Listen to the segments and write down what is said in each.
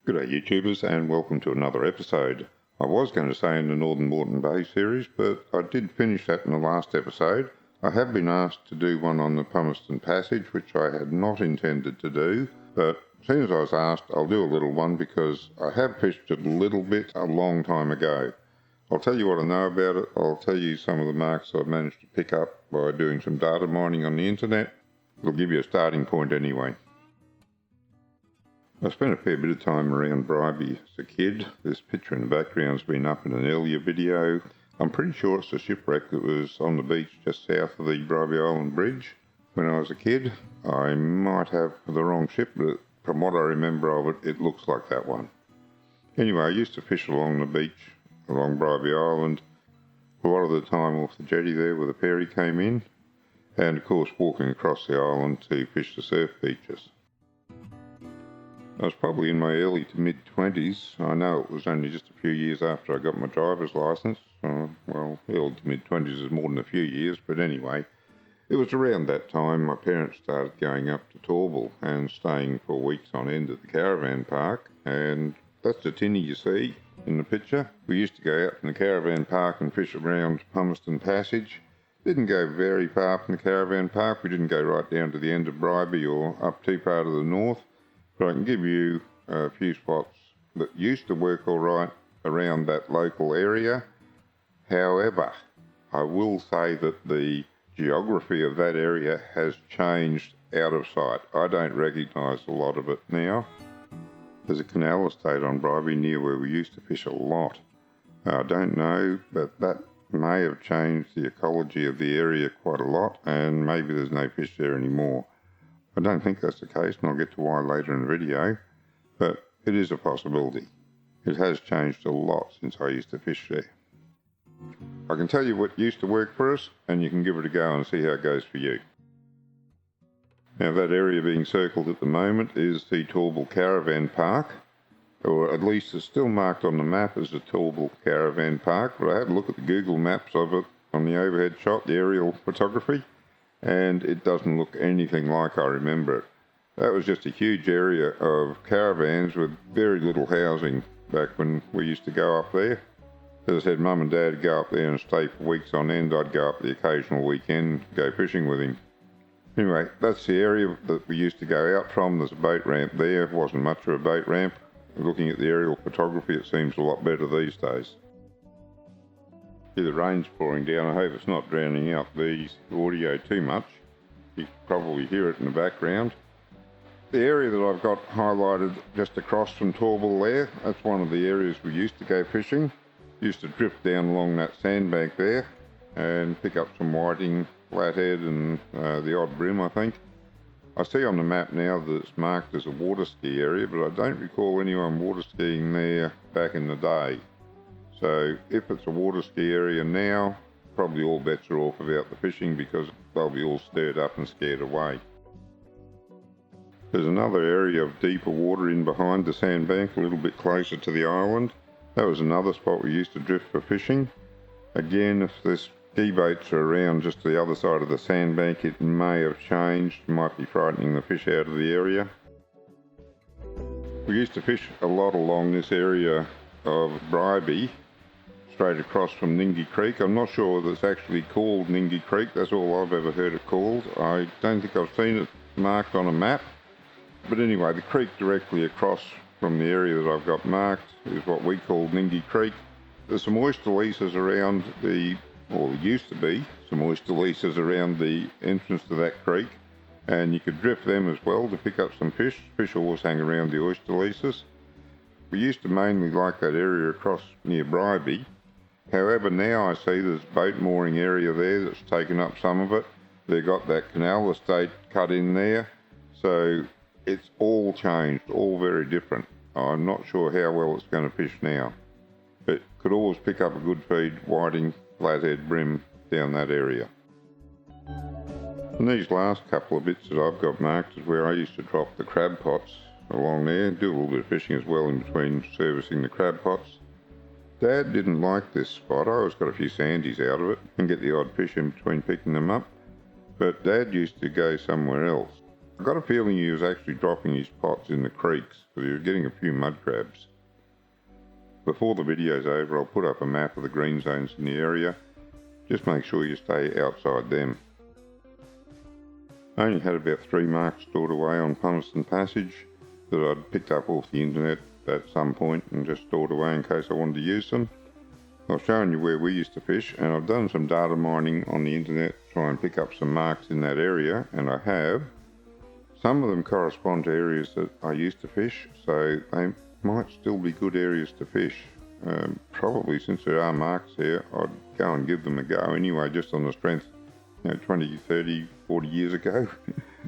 G'day YouTubers and welcome to another episode. I was going to say in the Northern Moreton Bay series, but I did finish that in the last episode. I have been asked to do one on the Pumicestone Passage, which I had not intended to do, but as soon as I was asked, I'll do a little one because I have fished it a little bit a long time ago. I'll tell you what I know about it. I'll tell you some of the marks I've managed to pick up by doing some data mining on the internet. It'll give you a starting point anyway. I spent a fair bit of time around Bribie as a kid. This picture in the background's been up in an earlier video. I'm pretty sure it's a shipwreck that was on the beach just south of the Bribie Island Bridge. When I was a kid, I might have the wrong ship, but from what I remember of it, it looks like that one. Anyway, I used to fish along the beach, along Bribie Island, a lot of the time off the jetty there where the ferry came in, and of course walking across the island to fish the surf beaches. I was probably in my early to mid-20s. I know it was only just a few years after I got my driver's licence. Well, early to mid-20s is more than a few years, but anyway. It was around that time my parents started going up to Torbul and staying for weeks on end at the caravan park. And that's the tinny you see in the picture. We used to go out in the caravan park and fish around Pumicestone Passage. Didn't go very far from the caravan park. We didn't go right down to the end of Bribie or up too far to the north. But I can give you a few spots that used to work all right around that local area. However, I will say that the geography of that area has changed out of sight. I don't recognise a lot of it now. There's a canal estate on Bribie near where we used to fish a lot. I don't know, but that may have changed the ecology of the area quite a lot, and maybe there's no fish there anymore. I don't think that's the case, and I'll get to why later in the video, but it is a possibility. It has changed a lot since I used to fish there. I can tell you what used to work for us, and you can give it a go and see how it goes for you. Now, that area being circled at the moment is the Torbul Caravan Park, or at least it's still marked on the map as the Torbul Caravan Park, but I had a look at the Google Maps of it on the overhead shot, the aerial photography, and it doesn't look anything like I remember it. That was just a huge area of caravans with very little housing back when we used to go up there. As I said, Mum and Dad would go up there and stay for weeks on end. I'd go up the occasional weekend, go fishing with him. Anyway, that's the area that we used to go out from. There's a boat ramp there. It wasn't much of a boat ramp. Looking at the aerial photography, it seems a lot better these days. The rain's pouring down. I hope it's not drowning out the audio too much. You can probably hear it in the background. The area that I've got highlighted just across from Torbul there, that's one of the areas we used to go fishing. Used to drift down along that sandbank there and pick up some whiting, flathead and the odd brim, I think. I see on the map now that it's marked as a water ski area, but I don't recall anyone water skiing there back in the day. So if it's a water ski area now, probably all bets are off about the fishing because they'll be all stirred up and scared away. There's another area of deeper water in behind the sandbank, a little bit closer to the island. That was another spot we used to drift for fishing. Again, if the ski boats are around just the other side of the sandbank, it may have changed, might be frightening the fish out of the area. We used to fish a lot along this area of Bribie, straight across from Ningi Creek. I'm not sure whether it's actually called Ningi Creek. That's all I've ever heard it called. I don't think I've seen it marked on a map. But anyway, the creek directly across from the area that I've got marked is what we call Ningi Creek. There's some oyster leases around there used to be some oyster leases around the entrance to that creek, and you could drift them as well to pick up some fish. Fish always hang around the oyster leases. We used to mainly like that area across near Bribie. However, now I see there's a boat mooring area there that's taken up some of it. They've got that canal estate cut in there. So it's all changed, all very different. I'm not sure how well it's going to fish now. But could always pick up a good feed, whiting, flathead, brim down that area. And these last couple of bits that I've got marked is where I used to drop the crab pots along there. Do a little bit of fishing as well in between servicing the crab pots. Dad didn't like this spot. I always got a few sandies out of it and get the odd fish in between picking them up. But Dad used to go somewhere else. I got a feeling he was actually dropping his pots in the creeks because he was getting a few mud crabs. Before the video's over, I'll put up a map of the green zones in the area. Just make sure you stay outside them. I only had about 3 marks stored away on Pumicestone Passage that I'd picked up off the internet at some point and just stored away in case I wanted to use them. I was showing you where we used to fish, and I've done some data mining on the internet to try and pick up some marks in that area, and I have. Some of them correspond to areas that I used to fish, so they might still be good areas to fish. Probably, since there are marks there, I'd go and give them a go anyway, just on the strength. 20, 30, 40 years ago,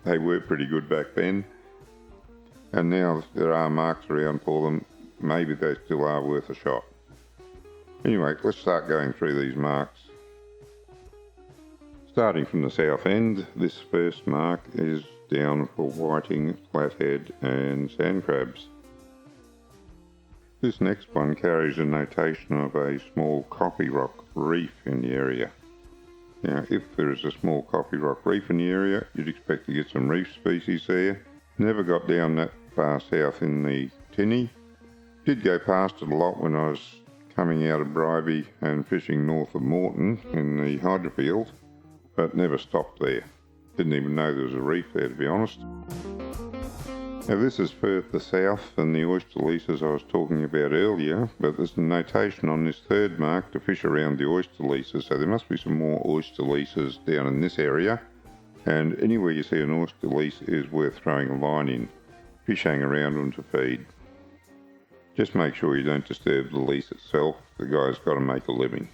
they were pretty good back then. And now there are marks around for them, maybe they still are worth a shot. Anyway, let's start going through these marks. Starting from the south end, this first mark is down for whiting, flathead and sand crabs. This next one carries a notation of a small coffee rock reef in the area. Now, if there is a small coffee rock reef in the area, you'd expect to get some reef species there. Never got down that far south in the tinny. Did go past it a lot when I was coming out of Bribie and fishing north of Moreton in the hydrofield, but never stopped there. Didn't even know there was a reef there, to be honest. Now, this is further south than the oyster leases I was talking about earlier, but there's a notation on this third mark to fish around the oyster leases, so there must be some more oyster leases down in this area, and anywhere you see an oyster lease is worth throwing a line in. Fish hang around them to feed. Just make sure you don't disturb the lease itself, the guy's got to make a living.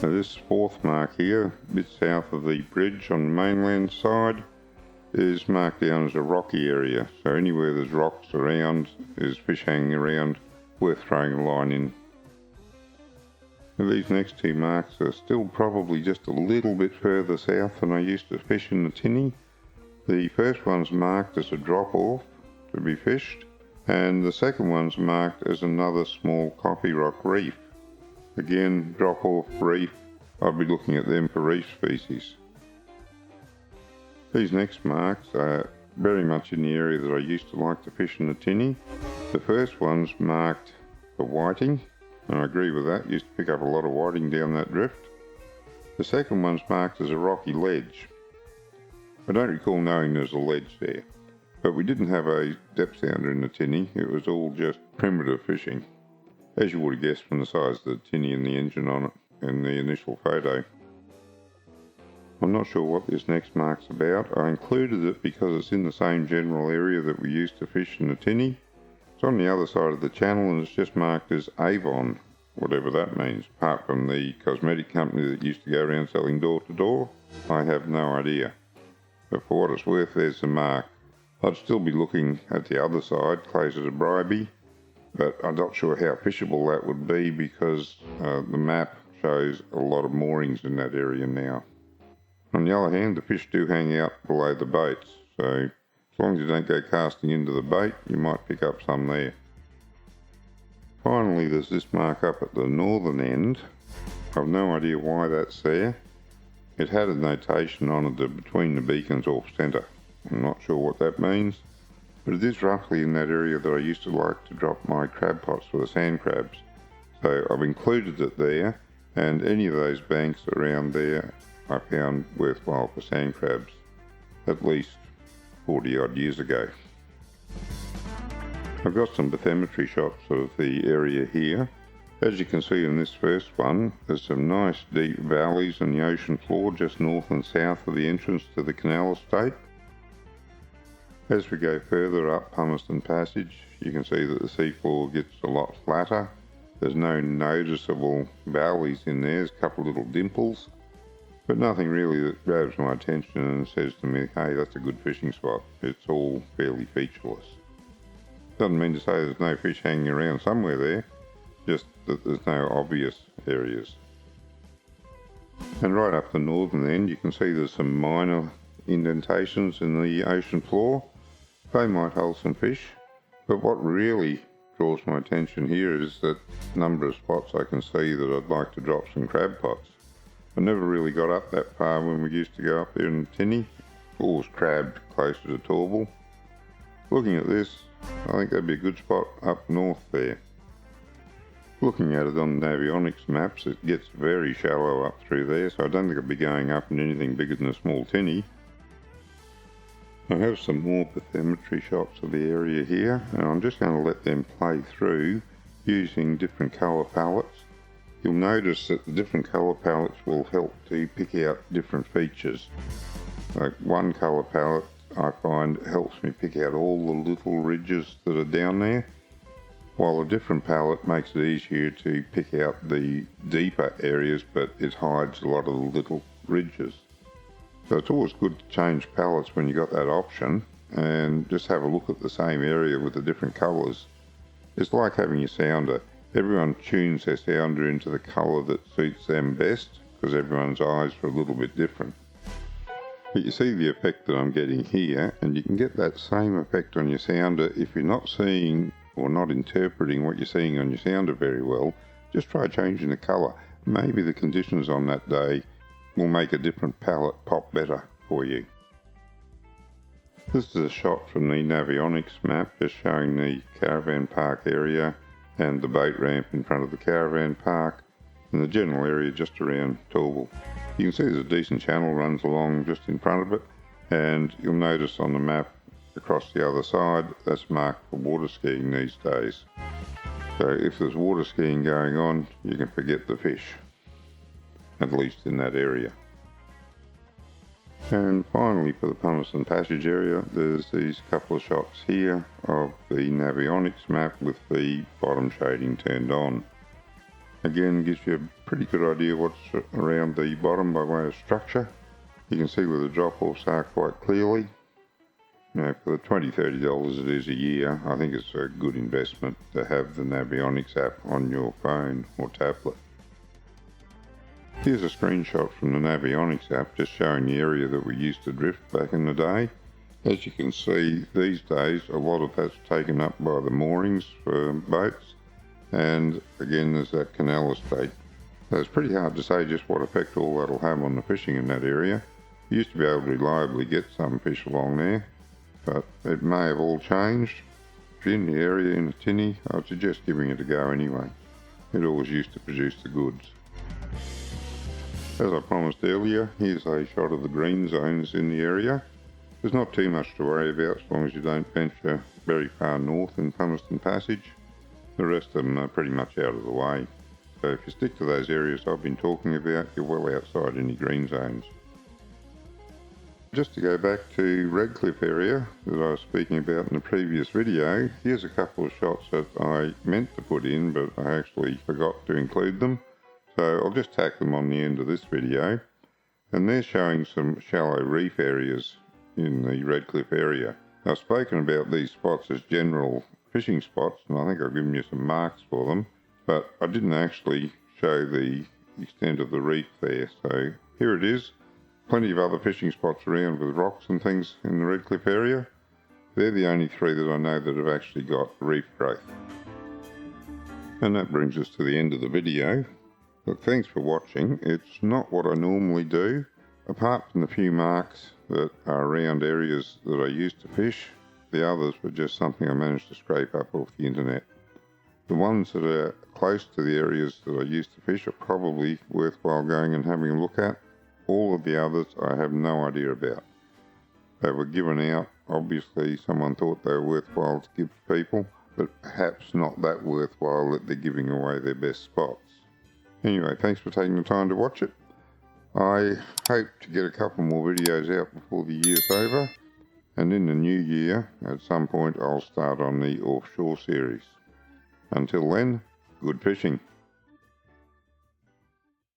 Now, this fourth mark here, a bit south of the bridge on the mainland side, is marked down as a rocky area, so anywhere there's rocks around is fish hanging around, worth throwing a line in. Now, these next 2 marks are still probably just a little bit further south than I used to fish in the tinny. The first one's marked as a drop off to be fished, and the second one's marked as another small coffee rock reef. Again, drop off reef, I'll be looking at them for reef species. These next marks are very much in the area that I used to like to fish in the tinny. The first one's marked for whiting, and I agree with that, used to pick up a lot of whiting down that drift. The second one's marked as a rocky ledge. I don't recall knowing there's a ledge there, but we didn't have a depth sounder in the tinny, it was all just primitive fishing, as you would have guessed from the size of the tinny and the engine on it in the initial photo. I'm not sure what this next mark's about. I included it because it's in the same general area that we used to fish in the tinny. It's on the other side of the channel and it's just marked as Avon, whatever that means. Apart from the cosmetic company that used to go around selling door to door, I have no idea. But for what it's worth, there's the mark. I'd still be looking at the other side, closer to Bribie, but I'm not sure how fishable that would be because the map shows a lot of moorings in that area now. On the other hand, the fish do hang out below the baits, so as long as you don't go casting into the bait, you might pick up some there. Finally, there's this mark up at the northern end. I've no idea why that's there. It had a notation on it between the beacons off centre. I'm not sure what that means, but it is roughly in that area that I used to like to drop my crab pots for the sand crabs. So I've included it there, and any of those banks around there I found worthwhile for sand crabs, at least 40 odd years ago. I've got some bathymetry shots of the area here. As you can see in this first one, there's some nice deep valleys in the ocean floor just north and south of the entrance to the canal estate. As we go further up Pumicestone Passage, you can see that the seafloor gets a lot flatter. There's no noticeable valleys in there, there's a couple of little dimples, but nothing really that grabs my attention and says to me, hey, that's a good fishing spot. It's all fairly featureless. Doesn't mean to say there's no fish hanging around somewhere there, just that there's no obvious areas. And right up the northern end, you can see there's some minor indentations in the ocean floor. They might hold some fish, but what really draws my attention here is the number of spots I can see that I'd like to drop some crab pots. I never really got up that far when we used to go up there in the tinny, always crabbed closer to Torbul. Looking at this, I think that'd be a good spot up north there. Looking at it on the avionics maps, it gets very shallow up through there, so I don't think I'll be going up in anything bigger than a small tinny. I have some more bathymetry shots of the area here, and I'm just going to let them play through using different colour palettes. You'll notice that the different colour palettes will help to pick out different features. Like one colour palette I find helps me pick out all the little ridges that are down there, while a different palette makes it easier to pick out the deeper areas, but it hides a lot of the little ridges. So it's always good to change palettes when you got that option and just have a look at the same area with the different colours. It's like having your sounder. Everyone tunes their sounder into the colour that suits them best because everyone's eyes are a little bit different. But you see the effect that I'm getting here, and you can get that same effect on your sounder if you're not seeing or not interpreting what you're seeing on your sounder very well. Just try changing the colour. Maybe the conditions on that day will make a different palette pop better for you. This is a shot from the Navionics map, just showing the caravan park area and the boat ramp in front of the caravan park and the general area just around Torbul. You can see there's a decent channel runs along just in front of it, and you'll notice on the map across the other side that's marked for water skiing these days. So if there's water skiing going on, you can forget the fish, at least in that area. And finally, for the Pumicestone Passage area, there's these couple of shots here of the Navionics map with the bottom shading turned on. Again, gives you a pretty good idea what's around the bottom by way of structure. You can see where the drop-offs are quite clearly. Now, for the $20-30 it is a year, I think it's a good investment to have the Navionics app on your phone or tablet. Here's a screenshot from the Navionics app just showing the area that we used to drift back in the day. As you can see, these days a lot of that's taken up by the moorings for boats, and again there's that canal estate. So it's pretty hard to say just what effect all that'll have on the fishing in that area. You used to be able to reliably get some fish along there, but it may have all changed. If you're in the area in a tinny, I'd suggest giving it a go anyway. It always used to produce the goods. As I promised earlier, here's a shot of the green zones in the area. There's not too much to worry about as long as you don't venture very far north in Pumicestone Passage. The rest of them are pretty much out of the way. So if you stick to those areas I've been talking about, you're well outside any green zones. Just to go back to Redcliff area that I was speaking about in the previous video, here's a couple of shots that I meant to put in but I actually forgot to include them. So I'll just tack them on the end of this video, and they're showing some shallow reef areas in the Redcliff area. I've spoken about these spots as general fishing spots, and I think I've given you some marks for them, but I didn't actually show the extent of the reef there. So here it is, plenty of other fishing spots around with rocks and things in the Redcliff area. They're the only three that I know that have actually got reef growth. And that brings us to the end of the video. Look, thanks for watching. It's not what I normally do. Apart from the few marks that are around areas that I used to fish, the others were just something I managed to scrape up off the internet. The ones that are close to the areas that I used to fish are probably worthwhile going and having a look at. All of the others I have no idea about. They were given out. Obviously someone thought they were worthwhile to give to people, but perhaps not that worthwhile that they're giving away their best spots. Anyway, thanks for taking the time to watch it. I hope to get a couple more videos out before the year's over, and in the new year, at some point, I'll start on the offshore series. Until then, good fishing.